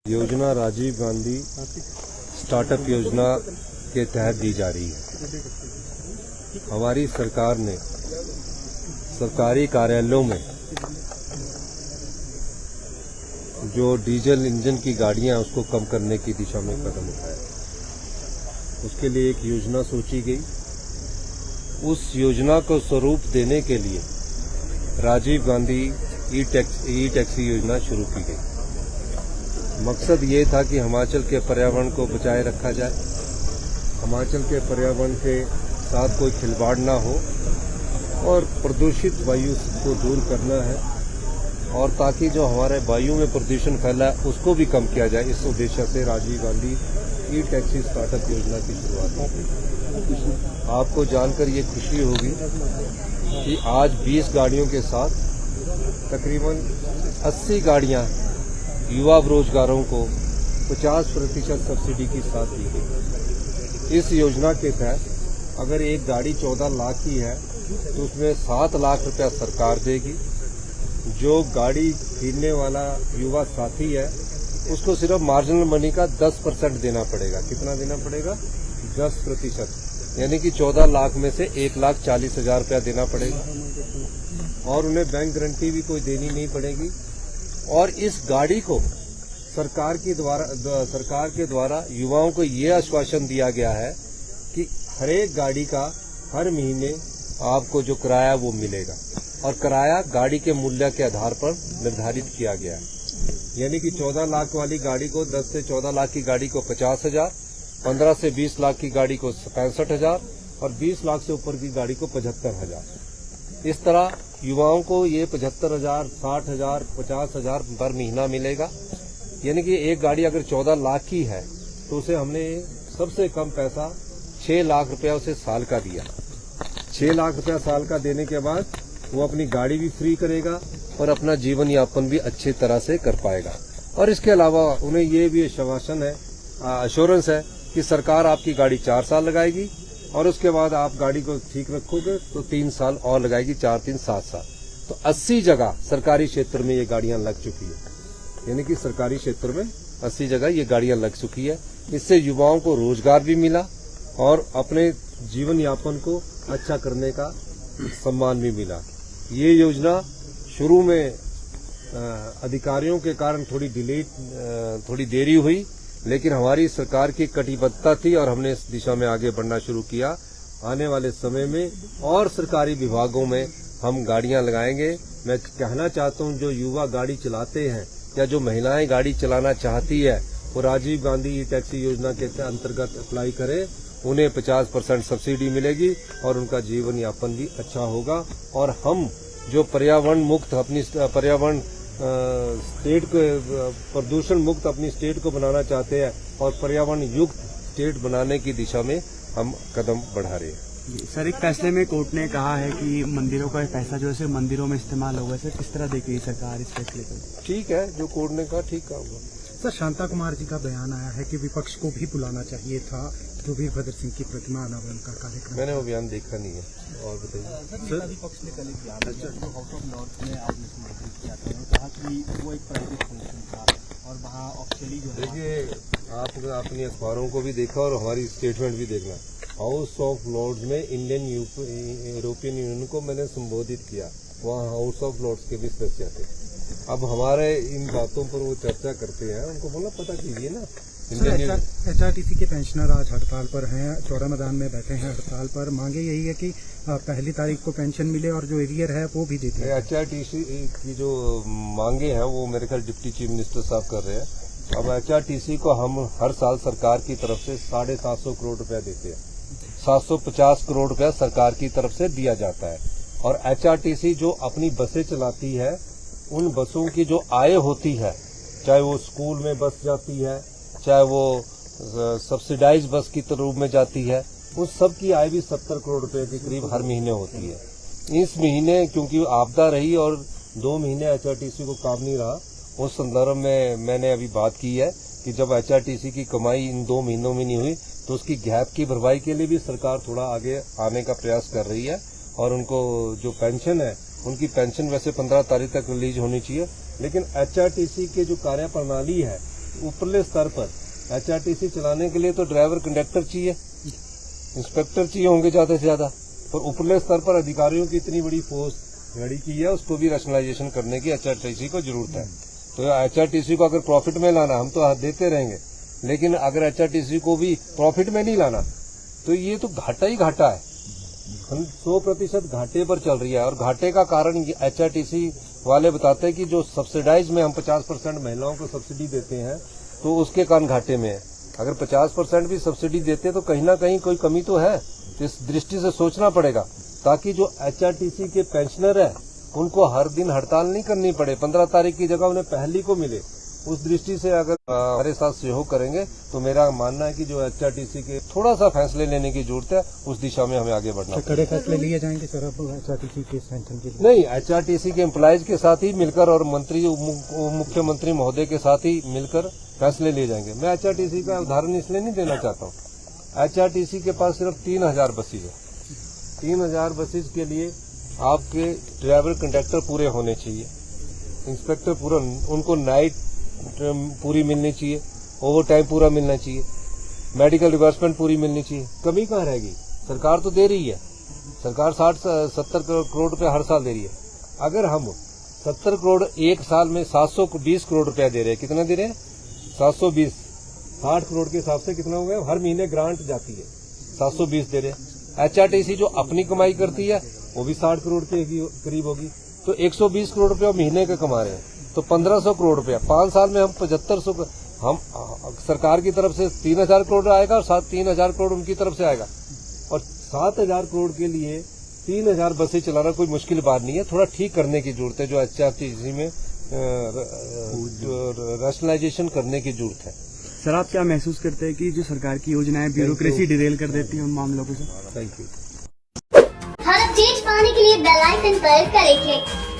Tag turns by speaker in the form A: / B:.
A: योजना राजीव गांधी स्टार्टअप योजना के तहत दी जा रही है। हमारी सरकार ने सरकारी कार्यालयों में जो डीजल इंजन की गाड़ियां उसको कम करने की दिशा में कदम उठाया। उसके लिए एक योजना सोची गई। उस योजना को स्वरूप देने के लिए राजीव गांधी ई टैक्सी योजना शुरू की गई। मकसद ये था कि हिमाचल के पर्यावरण को बचाए रखा जाए, हिमाचल के पर्यावरण के साथ कोई खिलवाड़ ना हो और प्रदूषित वायु को दूर करना है, और ताकि जो हमारे वायु में प्रदूषण फैला है उसको भी कम किया जाए। इस उद्देश्य से राजीव गांधी ई टैक्सी स्टार्टअप योजना की शुरुआत की। आपको जानकर ये खुशी होगी कि आज 20 गाड़ियों के साथ तकरीबन 80 गाड़ियां युवा बेरोजगारों को 50% सब्सिडी के साथ दी गई। इस योजना के तहत अगर एक गाड़ी 14 लाख की है तो उसमें 7 लाख रुपया सरकार देगी। जो गाड़ी खरीदने वाला युवा साथी है उसको सिर्फ मार्जिनल मनी का 10% देना पड़ेगा। कितना देना पड़ेगा? 10%, यानी कि 14 लाख में से 1,40,000 रुपया देना पड़ेगा और उन्हें बैंक गारंटी भी कोई देनी नहीं पड़ेगी। और इस गाड़ी को सरकार के द्वारा युवाओं को ये आश्वासन दिया गया है कि हर एक गाड़ी का हर महीने आपको जो किराया वो मिलेगा, और किराया गाड़ी के मूल्य के आधार पर निर्धारित किया गया है। यानी कि 14 लाख वाली गाड़ी को 10 से 14 लाख की गाड़ी को 50,000, 15 से 20 लाख की गाड़ी को 65,000 और 20 लाख से ऊपर की गाड़ी को 75,000। इस तरह युवाओं को ये 75,000, 60,000, 50,000 पर महीना मिलेगा। यानी कि एक गाड़ी अगर 14 लाख की है तो उसे हमने सबसे कम पैसा 6 लाख रुपया उसे साल का दिया। 6 लाख रुपया साल का देने के बाद वो अपनी गाड़ी भी फ्री करेगा और अपना जीवन यापन भी अच्छी तरह से कर पाएगा। और इसके अलावा उन्हें ये भी अश्योरेंस है कि सरकार आपकी गाड़ी 4 साल लगाएगी और उसके बाद आप गाड़ी को ठीक रखोगे तो 3 साल और लगाएगी, 4 3 7 साल। तो 80 जगह सरकारी क्षेत्र में ये गाड़ियां लग चुकी है। यानी कि सरकारी क्षेत्र में 80 जगह ये गाड़ियां लग चुकी है। इससे युवाओं को रोजगार भी मिला और अपने जीवन यापन को अच्छा करने का सम्मान भी मिला। ये योजना शुरू में अधिकारियों के कारण थोड़ी देरी हुई, लेकिन हमारी सरकार की कटिबद्धता थी और हमने इस दिशा में आगे बढ़ना शुरू किया। आने वाले समय में और सरकारी विभागों में हम गाड़ियां लगाएंगे। मैं कहना चाहता हूं जो युवा गाड़ी चलाते हैं या जो महिलाएं गाड़ी चलाना चाहती है वो राजीव गांधी ई टैक्सी योजना के अंतर्गत अप्लाई करें। उन्हें 50% सब्सिडी मिलेगी और उनका जीवन यापन भी अच्छा होगा। और हम जो पर्यावरण मुक्त अपनी स्टेट को प्रदूषण मुक्त अपनी स्टेट को बनाना चाहते हैं और पर्यावरण युक्त स्टेट बनाने की दिशा में हम कदम बढ़ा रहे हैं।
B: सर, एक फैसले में कोर्ट ने कहा है कि मंदिरों का पैसा जो है सिर्फ मंदिरों में इस्तेमाल होगा। सर, किस तरह देख रही है सरकार इस फैसले को?
A: ठीक है, जो कोर्ट ने कहा ठीक कहा होगा।
C: सर, शांता कुमार जी का बयान आया है कि विपक्ष को भी बुलाना चाहिए था, जो वीरभद्र सिंह की प्रतिमा अनावरण का कार्यक्रम।
A: मैंने वो बयान देखा नहीं है। और बताइए
D: सर, विपक्ष ने कल एक बयान दिया जो हाउस ऑफ लॉर्ड्स में आज समर्थन किया था। उन्होंने कहा कि वो एक प्राइवेट फंक्शन था और वहाँ ऑफिशियली जो है।
A: देखिए, आपने अपनी अखबारों को भी देखा और हमारी स्टेटमेंट भी देखना। हाउस ऑफ लॉर्ड्स में इंडियन यूरोपियन यूनियन को मैंने संबोधित किया, वहाँ हाउस ऑफ लॉर्ड्स के भी सदस्य थे। अब हमारे इन बातों पर वो चर्चा करते हैं, उनको बोला पता कीजिए ना।
C: एचआरटीसी के पेंशनर आज हड़ताल पर हैं, चौड़ा मैदान में बैठे हैं हड़ताल पर। मांगे यही है कि 1 तारीख को पेंशन मिले और जो एरियर है वो भी देते हैं।
A: एचआरटीसी की जो मांगे हैं वो मेरे ख्याल डिप्टी चीफ मिनिस्टर साहब कर रहे हैं। अब एचआरटीसी को हम हर साल सरकार की तरफ से 750 करोड़ रुपया देते हैं। 750 करोड़ रुपया सरकार की तरफ से दिया जाता है। और एचआरटीसी जो अपनी बसें चलाती है, उन बसों की जो आय होती है, चाहे वो स्कूल में बस जाती है, चाहे वो सब्सिडाइज बस की रूप में जाती है, उस सब की आय भी 70 करोड़ रुपए के करीब हर महीने होती है। इस महीने क्योंकि आपदा रही और 2 महीने एचआरटीसी को काम नहीं रहा, उस संदर्भ में मैंने अभी बात की है कि जब एचआरटीसी की कमाई इन 2 महीनों में नहीं हुई तो उसकी गैप की भरपाई के लिए भी सरकार थोड़ा आगे आने का प्रयास कर रही है। और उनको जो पेंशन है, उनकी पेंशन वैसे 15 तारीख तक रिलीज होनी चाहिए, लेकिन एचआरटीसी के जो कार्यप्रणाली है ऊपरले स्तर पर एचआरटीसी चलाने के लिए तो ड्राइवर कंडक्टर चाहिए, इंस्पेक्टर चाहिए होंगे ज्यादा से ज्यादा, और ऊपरले स्तर पर अधिकारियों की इतनी बड़ी फोर्स खड़ी की है, उसको भी रैशनलाइजेशन करने की एचआरटीसी को जरूरत है। तो एचआरटीसी को अगर प्रॉफिट में लाना, हम तो देते रहेंगे, लेकिन अगर एचआरटीसी को भी प्रॉफिट में नहीं लाना तो ये तो घाटा ही घाटा है। हम 100% घाटे पर चल रही है, और घाटे का कारण एचआरटीसी वाले बताते हैं कि जो सब्सिडाइज में हम 50% महिलाओं को सब्सिडी देते हैं तो उसके कारण घाटे में है। अगर 50% भी सब्सिडी देते तो कहीं ना कहीं कोई कमी तो है, तो इस दृष्टि से सोचना पड़ेगा ताकि जो एचआरटीसी के पेंशनर है उनको हर दिन हड़ताल नहीं करनी पड़े, 15 तारीख की जगह उन्हें पहली को मिले। उस दृष्टि से अगर हमारे साथ सहयोग करेंगे तो मेरा मानना है कि जो एचआरटीसी के थोड़ा सा फैसले लेने की जरूरत है, उस दिशा में हमें आगे बढ़ना
C: तो कड़े फैसले लिए जाएंगे सर अब एचआरटीसी के पेंशन के लिए?
A: नहीं, एचआरटीसी के एम्प्लॉयज के साथ ही मिलकर और मंत्री मुख्यमंत्री महोदय के साथ ही मिलकर फैसले लिए जाएंगे। मैं एचआरटीसी का उदाहरण इसलिए नहीं देना चाहता हूँ, एचआरटीसी के पास सिर्फ 3000 बसेज है। 3000 बसेज के लिए आपके ड्राइवर कंडक्टर पूरे होने चाहिए, इंस्पेक्टर पूरा, उनको नाइट पूरी मिलनी चाहिए, ओवर टाइम पूरा मिलना चाहिए, मेडिकल रिवर्समेंट पूरी मिलनी चाहिए। कमी कहाँ रहेगी? सरकार तो दे रही है, सरकार 60-70 करोड़ रुपए हर साल दे रही है। अगर हम 70 करोड़ एक साल में 720 करोड़ रुपया दे रहे हैं, कितना दे रहे हैं? 720, 60 करोड़ के हिसाब से कितना हो गया? हर महीने ग्रांट जाती है, 720 दे रहे हैं। एचआरटीसी जो अपनी कमाई करती है वो भी 60 करोड़ के करीब होगी, तो 120 करोड़ रुपया महीने का कमा रहे हैं, तो 1500 करोड़ रुपया 5 साल में हम 7500, हम सरकार की तरफ से 3000 करोड़ आएगा और 3000 करोड़ उनकी तरफ से आएगा, और 7000 करोड़ के लिए 3000 बसें चलाना कोई मुश्किल बात नहीं है। थोड़ा ठीक करने की जरूरत है, जो एचआरटीसी में रैशनलाइजेशन करने की जरूरत है।
B: सर आप क्या महसूस करते हैं कि जो सरकार की योजनाएं ब्यूरोक्रेसी डिरेल कर देती है उन मामलों को? Sir
A: thank you.
E: Her update पाने के लिए बेल आइकन पर करें क्लिक।